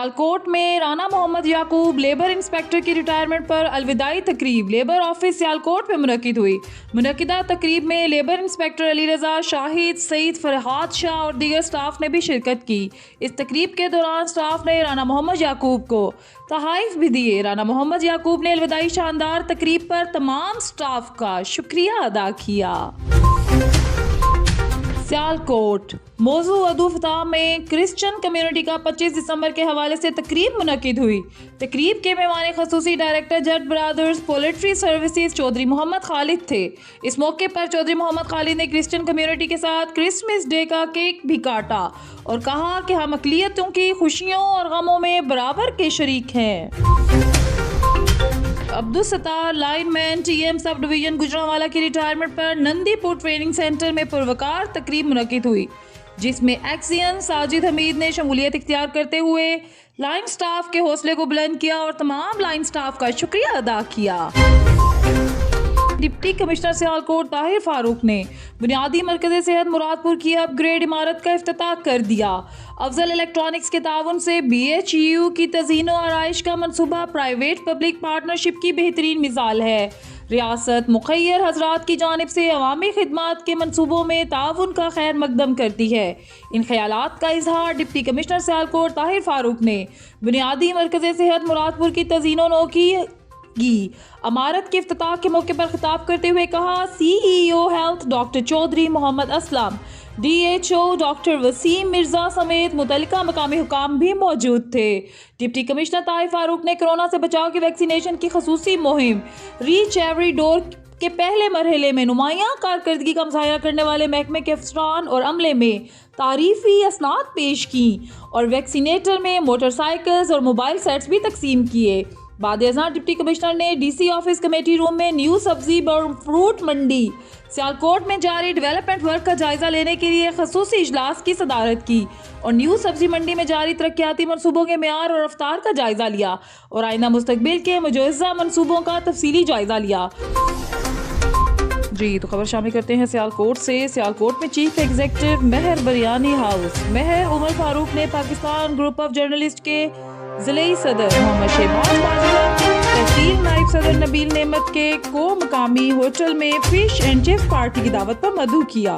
सियालकोट में राना मोहम्मद याकूब labour inspector की retirement पर अलविदाई तकरीब लेबर ऑफिस सियालकोट में मुनक्किद हुई। मुनक्किदा तकरीब में लेबर इंस्पेक्टर अली रजा, शाहिद, सईद, फरहाद शाह और दीगर स्टाफ ने भी शिरकत की। इस तकरीब के दौरान स्टाफ ने राना मोहम्मद याकूब को तहाइफ भी दिए। राना मोहम्मद याकूब ने अलविदाई शानदार तकरीब पर तमाम स्टाफ का शुक्रिया अदा किया। सियालकोट मौजू अदूफता में क्रिश्चियन कम्युनिटी का 25 दिसंबर के हवाले से तकरीब मुनक्किद हुई। तकरीब के मेहमान खसूसी director Jat brothers poultry services Chaudhry Mohammad Khalid थे। इस मौके पर चौधरी मोहम्मद खालिद ने क्रिश्चियन कम्युनिटी के साथ क्रिसमस डे का केक भी काटा और कहा कि हम अक़लियतों की खुशियों और गमों में बराबर के शरीक हैं। Abdul Sattar lineman TM sub division Gujranwala की रिटायरमेंट पर नंदीपुर ट्रेनिंग सेंटर में पुरवकार तकरीब मुनक्किद हुई, जिसमें एक्सियन साजिद हमीद ने शमूलियत इख्तियार करते हुए लाइन स्टाफ के हौसले को बुलंद किया और तमाम लाइन स्टाफ का शुक्रिया अदा किया। डिप्टी कमिश्नर सियालकोट ताहिर फारूक ने बुनियादी मरकज़ सेहत मुरादपुर की अपग्रेड इमारत का इफ्तिताह कर दिया। अफजल इलेक्ट्रॉनिक्स के ताउन से BHU की तज़ीनो आराइश का मनसूबा प्राइवेट पब्लिक पार्टनरशिप की बेहतरीन मिसाल है। रियासत मुखय्यर हजरात की जानिब से अवामी खिदमात के मनसूबों में ताउन का खैर मकदम करती है। इन ख्यालात का इजहार डिप्टी कमिश्नर सियालकोट ताहिर फारूक ने बुनियादी मरकज़ सेहत मुरादपुर की तज़ीनो नो की इमारत के इफ्तिताह के मौके पर खिताब करते हुए कहा। CEO हेल्थ doctor Chaudhry Mohammad Aslam, DHO doctor Waseem Mirza समेत मुतल्लिका मकामी हुकाम भी मौजूद थे। डिप्टी कमिश्नर ताहिर फारूक ने कोरोना से बचाव की वैक्सीनेशन की खसूसी मुहिम रीच एवरी डोर के पहले मरहले में नुमायां कारकर्दगी का मुज़ाहिरा करने वाले महकमे के अफसरान और अमले में तारीफी असनाद पेश की और वैक्सीनेटर में मोटरसाइकिल्स और मोबाइल सेट्स भी तकसीम किए। बाद डिप्टी कमिश्नर ने DC ऑफिस कमेटी रूम में न्यू सब्जी और फ्रूट मंडी सियालकोट में जारी डेवलपमेंट वर्क का जायजा लेने के लिए खसूसी इजलास की सदारत की और न्यू सब्जी मंडी में जारी तरक्याती मनसूबों के मेयार और रफ्तार का जायजा लिया और आइंदा मुस्तकबिल के मुजवज़ा मनसूबों का तफसीली जायजा लिया। जी तो खबर शामिल करते हैं सियालकोट से। सियालकोट में चीफ एग्जीक्यूटिव महर बरियानी हाउस महर उमर फारूक ने पाकिस्तान ग्रुप ऑफ जर्नलिस्ट के ज़िले सदर मोहम्मद शहबाज बाजवा, तहसील नायब सदर नबील नेमत के को मकामी होटल में फिश एंड चिप्स पार्टी की दावत पर मदऊ किया।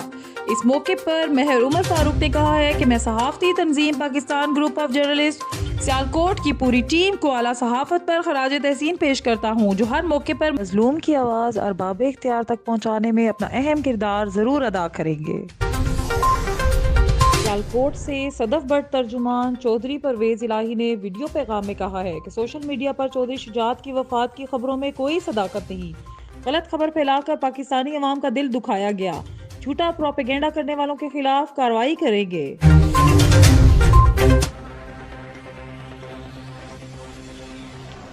इस मौके पर महर उमर फारूक ने कहा है कि मैं सहाफ़ती तंजीम Pakistan group of journalist Sialkot की पूरी टीम को आला सहाफ़त पर खराज तहसीन पेश करता हूँ, जो हर मौके पर मजलूम की आवाज़ अरबाब इख्तियार तक पहुँचाने में अपना अहम किरदार ज़रूर अदा करेंगे। सियालकोट से सदफ बट तर्जुमान चौधरी परवेज इलाही ने वीडियो पैगाम में कहा है कि सोशल मीडिया पर चौधरी शुजात की वफात की खबरों में कोई सदाकत नहीं। गलत खबर फैलाकर पाकिस्तानी अवाम का दिल दुखाया गया। झूठा प्रोपेगेंडा करने वालों के खिलाफ कार्रवाई करेंगे।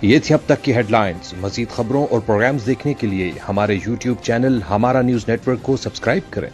ये थी अब तक की हेडलाइंस। मजीद खबरों और प्रोग्राम्स देखने के लिए हमारे YouTube चैनल हमारा न्यूज़ नेटवर्क को सब्सक्राइब करें।